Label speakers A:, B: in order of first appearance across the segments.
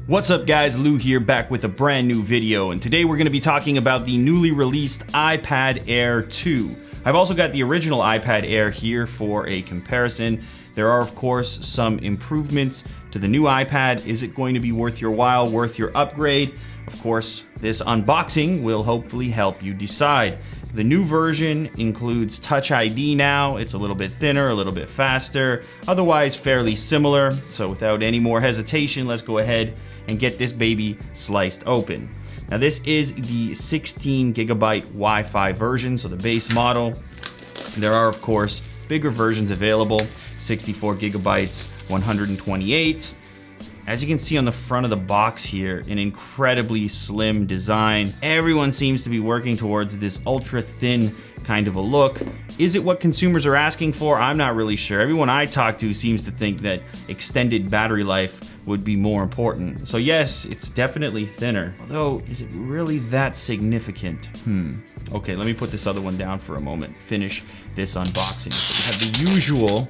A: What's up guys, Lou here, back with a brand new video, and today we're going to be talking about the newly released iPad Air 2. I've also got the original iPad Air here for a comparison. There are of course some improvements to the new iPad. Is it going to be worth your while, worth your upgrade? Of course, this unboxing will hopefully help you decide. The new version includes Touch ID now. It's a little bit thinner, a little bit faster, otherwise fairly similar. So without any more hesitation, let's go ahead and get this baby sliced open. Now this is the 16 gigabyte Wi-Fi version, so the base model. There are of course bigger versions available, 64 gigabytes, 128. As you can see on the front of the box here, an incredibly slim design. Everyone seems to be working towards this ultra thin kind of a look. Is it what consumers are asking for? I'm not really sure. Everyone I talk to seems to think that extended battery life would be more important. So yes, it's definitely thinner. Although, is it really that significant? Okay, let me put this other one down for a moment. Finish this unboxing. So we have the usual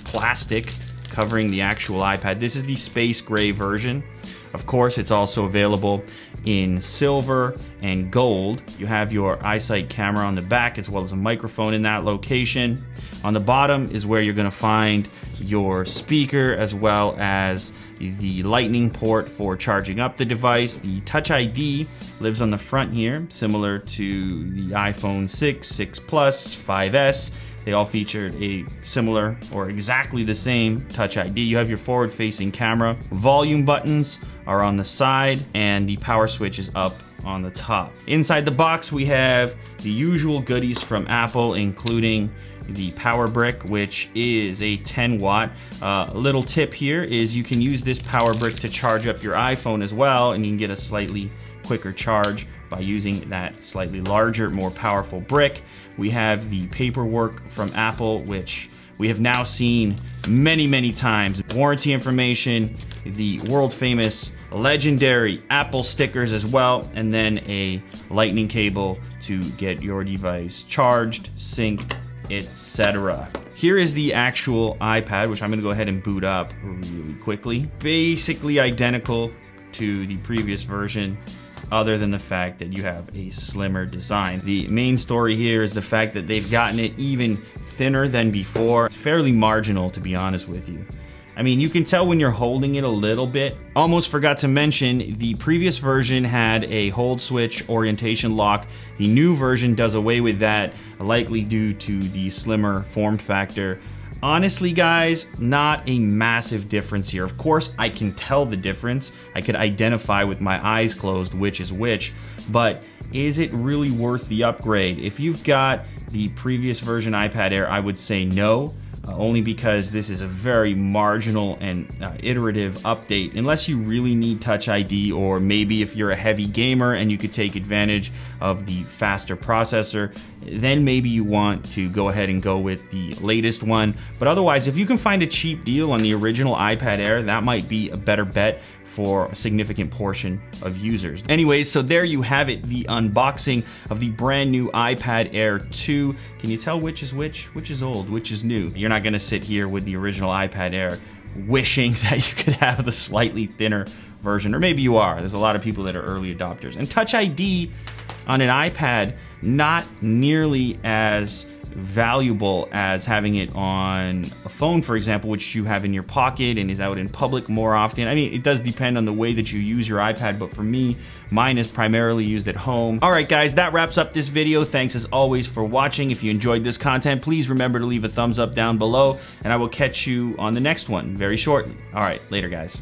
A: plastic covering the actual iPad. This is the space gray version. Of course, it's also available in silver and gold. You have your iSight camera on the back as well as a microphone in that location. On the bottom is where you're gonna find your speaker as well as the lightning port for charging up the device. The Touch ID lives on the front here, similar to the iPhone 6, 6 Plus, 5S. They all featured a similar or exactly the same Touch ID. You have your forward-facing camera. Volume buttons are on the side and the power switch is up on the top. Inside the box we have the usual goodies from Apple, including the power brick, which is a 10 watt. Little tip here is you can use this power brick to charge up your iPhone as well, and you can get a slightly quicker charge by using that slightly larger, more powerful brick. We have the paperwork from Apple, which we have now seen many times. Warranty information, the world famous legendary Apple stickers as well, and then a lightning cable to get your device charged, synced, etc. Here is the actual iPad, which I'm gonna go ahead and boot up really quickly. Basically identical to the previous version, other than the fact that you have a slimmer design. The main story here is the fact that they've gotten it even thinner than before. It's fairly marginal, to be honest with you. I mean, you can tell when you're holding it a little bit. Almost forgot to mention, the previous version had a hold switch orientation lock. The new version does away with that, likely due to the slimmer form factor. Honestly, guys, not a massive difference here. Of course, I can tell the difference. I could identify with my eyes closed which is which, but is it really worth the upgrade? If you've got the previous version iPad Air, I would say no. Only because this is a very marginal and iterative update. Unless you really need Touch ID, or maybe if you're a heavy gamer and you could take advantage of the faster processor, then maybe you want to go ahead and go with the latest one. But otherwise, if you can find a cheap deal on the original iPad Air, that might be a better bet for a significant portion of users. Anyways, so there you have it, the unboxing of the brand new iPad Air 2. Can you tell which is which? Which is old, which is new? You're not gonna sit here with the original iPad Air wishing that you could have the slightly thinner version, or maybe you are. There's a lot of people that are early adopters. And Touch ID on an iPad, not nearly as valuable as having it on a phone, for example, which you have in your pocket and is out in public more often. I mean, it does depend on the way that you use your iPad, but for me, mine is primarily used at home. All right, guys, that wraps up this video. Thanks as always for watching. If you enjoyed this content, please remember to leave a thumbs up down below, and I will catch you on the next one very shortly. All right, later, guys.